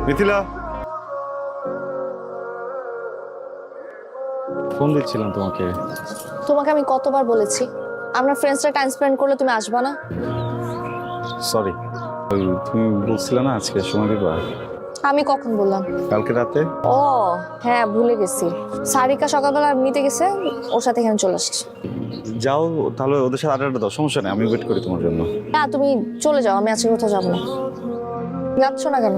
Mithila, phone দিচ্ছিলাম তোমাকে। তোমাকে আমি কতবার বলেছি আমরা ফ্রেন্ডসরা টাইম স্পেন্ড করলে তুমি আসবা না? সরি, তুমি বলছিলে না আজকে সময় দিবা। আমি কখন বললাম? কালকে রাতে। ও হ্যাঁ, ভুলে গেছি। সারিকা সকালবেলা নিতে গেছে, ওর সাথে এখানে চলে আসছি। যাও তাহলে, ওদের সাথে আড্ডা দাও, সমস্যা নেই, আমি ওয়েট করি তোমার জন্য। না তুমি চলে যাও, আমি আজকে কোথাও যাবো না। যাচ্ছ না কেন?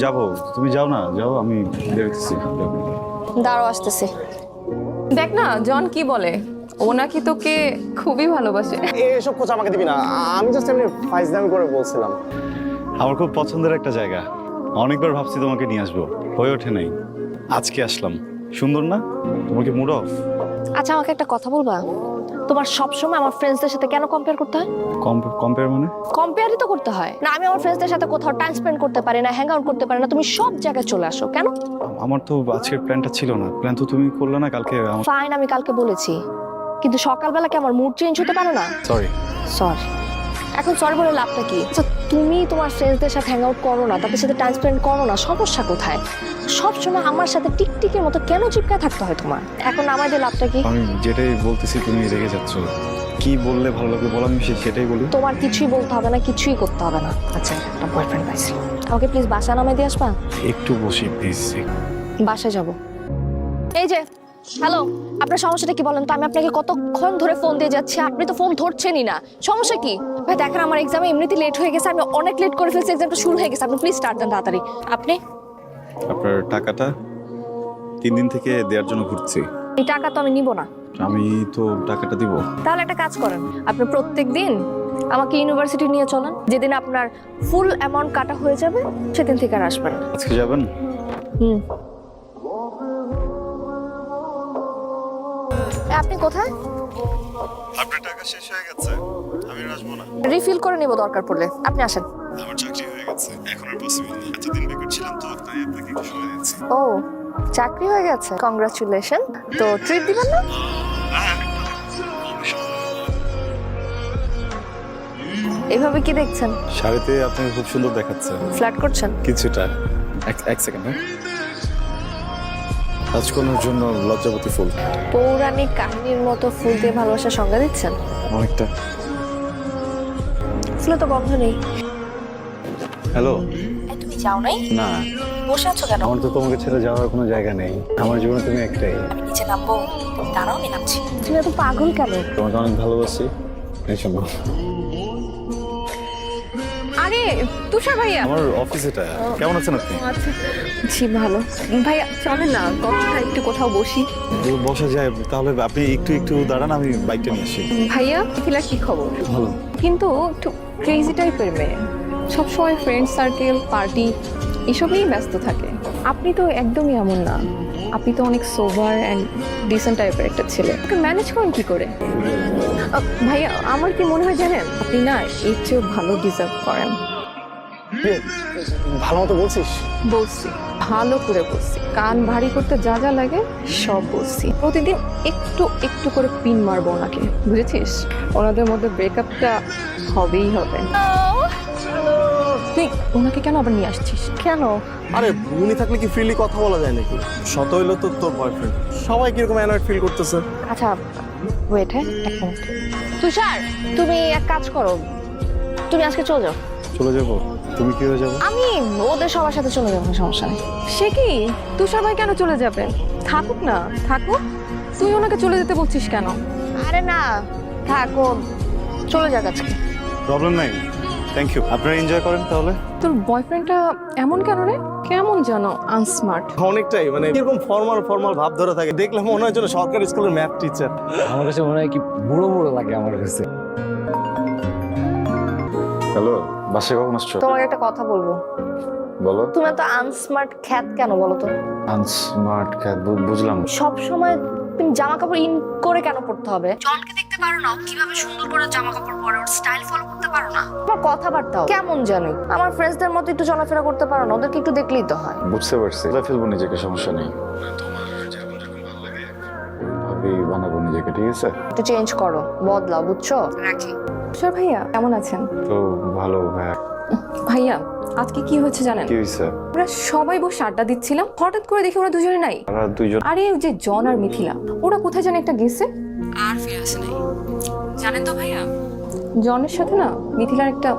যাবো, তুমি যাও না, যাও, আমি দেখছি। দাঁড়াও, আসতেছি। দেখ না জন কি বলে, ও নাকি তোকে খুবই ভালোবাসে। এসব খোঁজ আমাকে দিবি না, আমি জাস্ট এমনি ফাইজলামি করে বলছিলাম। আমার খুব পছন্দের একটা জায়গা, অনেকবার ভাবছি তোমাকে নিয়ে আসবো, হয়ে ওঠে নাই, আজকে আসলাম। সুন্দর না? তোমার কি মুড অফ? আচ্ছা আমাকে একটা কথা বলবা, তোমার সবসময় আমার ফ্রেন্ডসদের সাথে কেন কম্পেয়ার করতে হয়? কম্পেয়ার মানে? কম্পেয়ারই তো করতে হয় না। আমি আমার ফ্রেন্ডসদের সাথে কোথাও টাইম স্পেন্ড করতে পারি না, হ্যাং আউট করতে পারি না, তুমি সব জায়গায় চলে আসো কেন? আমার তো আজকের প্ল্যানটা ছিল না, প্ল্যান তো তুমি করলে না কালকে। ফাইন, আমি কালকে বলেছি, কিন্তু সকালবেলা কি আমার মুড চেঞ্জ হতে পারে না? সরি। সরি? এখন সরি বলে লাভটা কি? আচ্ছা তুমি তোমার ফ্রেন্ডসদের সাথে হ্যাং আউট করো না, তাদের সাথে টাইম স্পেন্ড করো না, সমস্যা কোথায়? সবসময় আমার সাথে টিকটিকের মতো কেন চিপকায় থাকতে হয় তোমার? এখন আমাদের লাভটা কি? আমি যেটাই বলতেছি তুমি রেগে যাচ্ছ। কি বললে ভালো লাগবে বলো, আমি সেটাই বলি। তোমার কিছুই বলতে হবে না, কিছুই করতে হবে না। আচ্ছা একটা বয়ফ্রেন্ড পাইছি, আমাকে প্লিজ বাসা নামে দিয়ে আসবা? একটু বসি প্লিজ। বাসায় যাব। এই যে হ্যালো, আপনার সমস্যাটা কি বলেন তো? আমি আপনাকে কতক্ষণ ধরে ফোন দিয়ে যাচ্ছি, আপনি তো ফোন ধরছেনই না। সমস্যা কি ভাই? দেখেন আমার এক্সামে এমনিতে লেট হয়ে গেছে, আমি অনেক লেট করে ফেলছি, এক্সামটা শুরু হয়ে গেছে, আপনি প্লিজ স্টার্ট দেন তাড়াতাড়ি। আপনি আপনার টাকাটা 3 দিন থেকে দেওয়ার জন্য ঘুরছি। এই টাকা তো আমি নিব না। আমি তো টাকাটা দিব। তাহলে একটা কাজ করেন, আপনি প্রত্যেক দিন আমাকে ইউনিভার্সিটি নিয়ে চলেন, যেদিন আপনার ফুল অ্যামাউন্ট কাটা হয়ে যাবে সেদিন থেকে আর আসবেন না। আজকে যাবেন? আপনি কোথায়? আপনার টাকা শেষ হয়ে গেছে, আমি আসবো না। রিফিল করে নিব দরকার পড়লে, আপনি আসেন। আমার চাকরি হয়ে গেছে, এখন আর পসিবল না। এতদিন বেকার ছিলাম তো, তাই আপনাকে একটু সময় দিচ্ছি। ও চাকরি হয়ে গেছে, কংগ্রাচুলেশন। তো ট্রিট দিবেন না? এভাবে কি দেখছেন? শাড়িতে আপনাকে খুব সুন্দর দেখাচ্ছে। ফ্ল্যাট করছেন? কিছুটা। এক সেকেন্ড। রাজকন্যার জন্য লজ্জাবতী ফুল। পৌরাণিক কাহিনীর মতো ফুল দিয়ে ভালোবাসার সংজ্ঞা দিচ্ছেন? অনেকটা। ফুলে তো গন্ধ নেই। হ্যালো। তুমি যাও নাই? না, বসে আছো কেন? আমার তো তোমাকে ছেড়ে যাওয়ার কোনো জায়গা নেই, আমার জীবনে তুমি একটাই। আমি নিচে নামবো, দাঁড়াও আমি নামছি। তুমি এত পাগল কেন? তোমাকে অনেক ভালোবাসি, এই জন্য। আরে তুষার ভাইয়া। আমার অফিস এটা। কেমন আছেন আপনি? আচ্ছা জি ভালো। ভাইয়া চলে না কথা একটু কোথাও বসি। বসা যায়, তাহলে আপনি একটু দাঁড়ান, আমি বাইকটা নিয়ে আসি। ভাইয়া মিথিলার কি খবর? ভালো। কিন্তু একটু ক্রেজি টাইপের মেয়ে, সবসময় ফ্রেন্ড সার্কেল পার্টি এসবেই ব্যস্ত থাকে। আপনি তো একদমই এমন না, আপনি তো অনেক সোভার অ্যান্ড ডিসেন্ট টাইপের একটা ছেলে। ওকে ম্যানেজ করেন কি করে? ভাইয়া আমার কি মনে হয় জানেন, আপনি না এর চেয়েও ভালো ডিজার্ভ করেন। ভালো মতো বলছিস? বলছি, ভালো করে বলছি, কান ভারী করতে যা যা লাগে সব বলছি। প্রতিদিন একটু একটু করে পিন মারবো ওনাকে, বুঝেছিস? ওনাদের মধ্যে ব্রেকআপটা হবেই হবে। তুই ওনাকে কেন আবার নিয়ে আসছিস? কেন? আরে উনি থাকলে কি ফ্রিলি কথা বলা যায় নাকি? শত হইলো তো তোর বয়ফ্রেন্ড, সবাই কিরকম অ্যানয়েড ফিল করতেছে। আচ্ছা ওয়েট, হ্যাঁ এক মিনিট। তুষার তুমি এক কাজ করো, তুমি আজকে চলে যাও। চলে যাবো? তুমি কি হয়ে যাবো? আমি ওদের সবার সাথে চলে যাবো, সমস্যা নেই। সে কি, তুষার ভাই কেন চলে যাবেন? থাকুক না, থাকুক। তুই ওনাকে চলে যেতে বলছিস কেন? আরে না থাকো, চলে যাক আজকে। প্রবলেম নাই, থ্যাংক ইউ। আপনারা এনজয় করেন তাহলে। তোর বয়ফ্রেন্ডটা এমন কেন রে? কেমন জানো আনস্মার্ট। অনেকটাই, মানে এরকম ফর্মাল ভাব ধরে থাকে, দেখলে মনে হয় যেন সরকারি স্কুলের ম্যাথ টিচার। আমার কাছে মনে হয় কি বুড়ো বুড়ো লাগে আমার কাছে। হ্যালো, বাসে কখন আসছো? তোমাকে একটা কথা বলবো। বলো। তুমি এত আনস্মার্ট খ্যাত কেন বলো তো? আনস্মার্ট খ্যাত? বুঝলাম। সব সময় তুমি জামা কাপড় ইন করে কেন পড়তে হবে? জনকে দেখতে পারো না কিভাবে সুন্দর করে জামা কাপড় পরে, ওর স্টাইল ফলো করতে পারো না? তোমার কথাবার্তাও কেমন জানি। আমার ফ্রেন্ডসদের মতো একটু চলাফেরা করতে পারো না? ওদেরকে একটু দেখলেই তো হয়। বুঝতে পারছি, ফেলবো নিজেকে, সমস্যা নেই। তোমার যেরকম ভালো লাগে ভাবি বানাবো নিজেকে, ঠিক আছে? একটু চেঞ্জ করো, বদলাও, বুঝছো? রাখি। তুষার ভাইয়া কেমন আছেন? তো ভালো ভাইয়া। ভাই ভাইয়া আজকে কি হয়েছে জানেন? কি হয়েছে? আমরা সবাই বসে আড্ডা দিচ্ছিলাম, হঠাৎ করে দেখি ওরা দুজনে নাই। আমরা দুইজন। আরে ওই যে জন আর মিথিলা, ওরা কোথায় জানে একটা গেছে আর ফিরে আসে নাই। জানেন তো ভাইয়া, জনের সাথে না মিথিলার একটা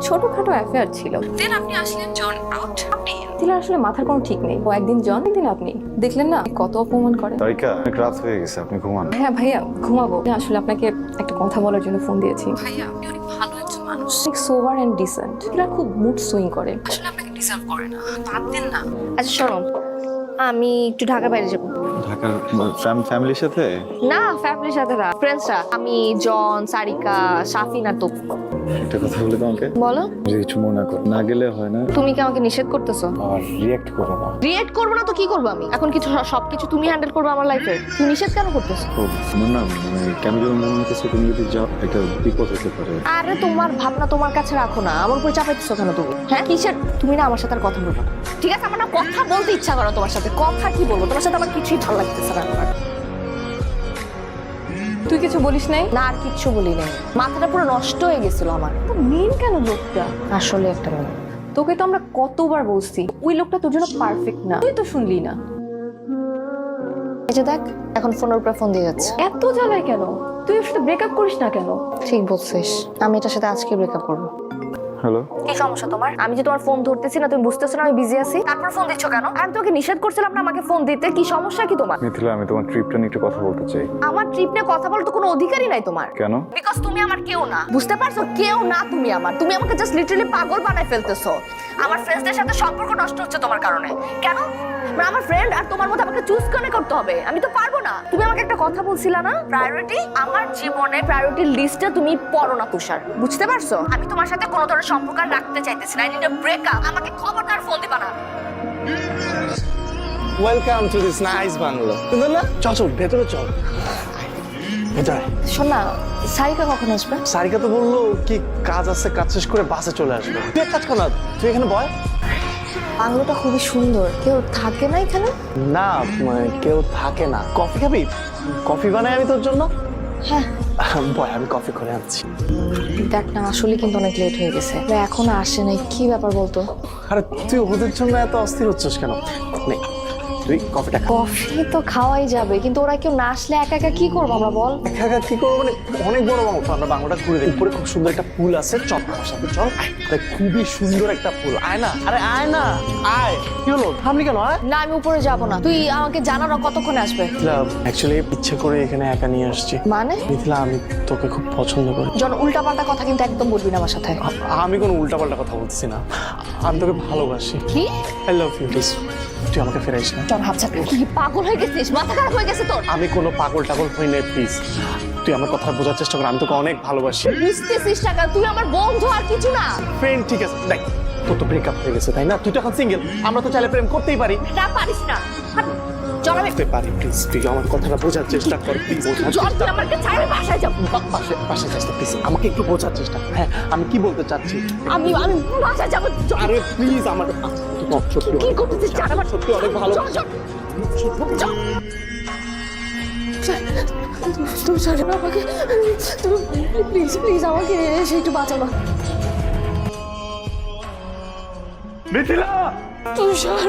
ছোটখাটো অ্যাফেয়ার ছিল। দেন আপনি আসলেন, জন আউট। মিথিলার আসলে মাথার কোনো ঠিক নেই। ও একদিন জন, একদিন আপনি। দেখলেন না কত অপমান করে। তারিকা, অনেক রাত হয়ে গেছে, আপনি ঘুমান। হ্যাঁ ভাইয়া ঘুমাবো। আসলে আপনাকে একটা কথা বলার জন্য ফোন দিয়েছি। ভাইয়া আপনি অনেক ভালো একজন মানুষ, অনেক সোবার এন্ড ডিসেন্ট। এরা খুব মুড সুইং করে, আসলে আপনাকে ডিজার্ভ করে না। বাদ দেন না। আচ্ছা শোনো, আমি একটু ঢাকার বাইরে যাবো। ঢাকার ফ্যামিলির সাথে? না, ফ্যামিলির সাথে না, ফ্রেন্ডসরা। আমি, জন, সারিকা, শাফিন আর তোপ। একটা কথা বলি তোমাকে, বলো। যদি কিছু মনে করো, না গেলে হয় না। তুমি কি আমাকে নিষেধ করতেছো? আর রিঅ্যাক্ট করো না। রিয়েক্ট করবো না তো কি করবো আমি? এখন কিছু সবকিছু তুমি হ্যান্ডেল করবে আমার লাইফে, তুমি নিষেধ কেন করতেছো? আমার না মানে কেন যেন মনে হচ্ছে তুমি যদি যাও একটা বিপদ হতে পারে। আরে তোমার ভাবনা তোমার কাছে রাখো না, আমার উপর চাপাইতেছো কেন তুমি? হ্যাঁ কিসের? তুমি না আমার সাথে আর কথা বলবো না, ঠিক আছে? আমার না কথা বলতে ইচ্ছা করো তোমার সাথে, কথা কি বলবো তোমার সাথে, আমার কিছুই ভালো লাগতেছে না। তুই কিছু বলিস নাই? না, আর কিচ্ছু বলি নাই, মাথাটা পুরো নষ্ট হয়ে গেছিল আমার। তো মেন কেন লোকটা? আসলে একটা মেয়ে। তোকে তো আমরা কতবার বলছি ওই লোকটা তোর জন্য পারফেক্ট না, তুই তো শুনলি না। এই যে দেখ, এখন ফোনের উপরে ফোন দিয়ে যাচ্ছে। এত জ্বালায় কেন? তুই ওর সাথে ব্রেকআপ করিস না কেন? ঠিক বলছিস, আমি এটার সাথে আজকে ব্রেকআপ করবো। হ্যালো, কি সমস্যা তোমার? আমি যে তোমার ফোন ধরতেছি না, তুমি বুঝতেছো না আমি বিজি আছি, তারপর ফোন দিচ্ছ কেন? আমি তোকে নিষেধ করছিলাম না আমাকে ফোন দিতে, কি সমস্যা কি তোমার? মিথিলা, আমি তোমার ট্রিপটা নিয়ে একটু কথা বলতে চাই। আমার ট্রিপ নিয়ে কথা বলার তো কোনো অধিকারই নাই তোমার। কেন? বিকজ তুমি আমার কেউ না, বুঝতে পারছো? কেউ না তুমি আমার। তুমি আমাকে জাস্ট লিটারালি পাগল বানায় ফেলতেছো। আমার ফ্রেন্ডসদের সাথে সম্পর্ক নষ্ট হচ্ছে তোমার কারণে। কেন? মানে আমার ফ্রেন্ড আর তোমার মধ্যে আমাকে চুজ করতে হবে, আমি তো পারবো না। তুমি আমাকে একটা কথা বলছিলা না, প্রায়োরিটি? আমার জীবনে প্রায়োরিটি লিস্টে তুমি পড়ো না তুষার, বুঝতে পারছো? আমি তোমার সাথে কোনো ধরনের সম্পর্ক আর রাখতে চাইতেছি না। I need a breakup. আমাকে খবরদার ফোন দিবা না। Welcome to this nice bungalow. না চল চল ভেতরে চল, ভেতরে। শোন না, সারিকা কখন আসবে? সারিকা তো বললো কি কাজ আছে, কাজ শেষ করে বাসে চলে আসবে। তুই এক কাজ কর না, তুই এখানে বয়। বাংলোটা খুবই সুন্দর, কেউ থাকে না এখানে? না মানে কেউ থাকে না। কফি খাবি? কফি বানাই আমি তোর জন্য। হ্যাঁ বয়, আমি কফি করে আনছি। দেখ না, আসলে কিন্তু অনেক লেট হয়ে গেছে, এখনো আসে নাই। কি ব্যাপার বলতো? আরে তুই ওদের জন্য এত অস্থির হচ্ছিস কেন? নে তুই কফিটা খা। কফি তো খাওয়াই যাবে, কিন্তু ওরা কেউ না আসলে একা একা কি করবো আমরা বল? একা একা কি করবো মানে? অনেক বড় বাংলো, আমরা বাংলোটা ঘুরে দেখি। উপরে খুব সুন্দর একটা পুল আছে, চল আমার সাথে চল। দেখ, খুবই সুন্দর একটা পুল। আয় না, আরে আয় না, আয়। কি হলো, থামলি কেন? আয়। না, আমি উপরে যাব না, তুই আমাকে জানানো কতক্ষণে আসবে। অ্যাকচুয়ালি ইচ্ছে করে এখানে একা নিয়ে আসছি। মানে? মিথিলা, আমি তোকে খুব পছন্দ করি। জন, উল্টাপাল্টা কথা কিন্তু একদম বলবি না আমার সাথে। আমি কোনো উল্টাপাল্টা কথা বলছি না, আমি তোকে ভালোবাসি। কি? I love you. প্লিজ তুই আমাকে ফেরাইস না। জন ভাবছা কি পাগল হয়ে গেছিস? মাথা খারাপ হয়ে গেছে তোর? আমি কোনো পাগল টাগল হই না, প্লিজ তুই আমার কথা বোঝার চেষ্টা কর। আমি তোকে অনেক ভালোবাসি। বুঝতেছিস না কেন? তুই আমার বন্ধু আর কিছু না। ফ্রেন্ড, ঠিক আছে। দেখ, তোর তো ব্রেকআপ হয়ে গেছে তাই না? তুই তো এখন সিঙ্গেল। আমরা তো চাইলে প্রেম করতেই পারি। না, পারিস না। জন, আমি করতে পারি, প্লিজ তুই আমার কথাটা বোঝার চেষ্টা কর। প্লিজ জন, তুই আমাকে ছাড়ে বাসায় যাব। পাশে চেষ্টা, প্লিজ আমাকে একটু বোঝার চেষ্টা কর। হ্যাঁ, আমি কি বলতে চাচ্ছি। আমি বাসায় যাব। আরে প্লিজ আমার সত্যি কি করতেছিস? জান, আমার সত্যি অনেক ভালো। জন, জন, তুমি ছাড়ো না আমাকে, তুমি প্লিজ প্লিজ আমাকে এসে একটু বাঁচাও না। মিথিলা! তুষার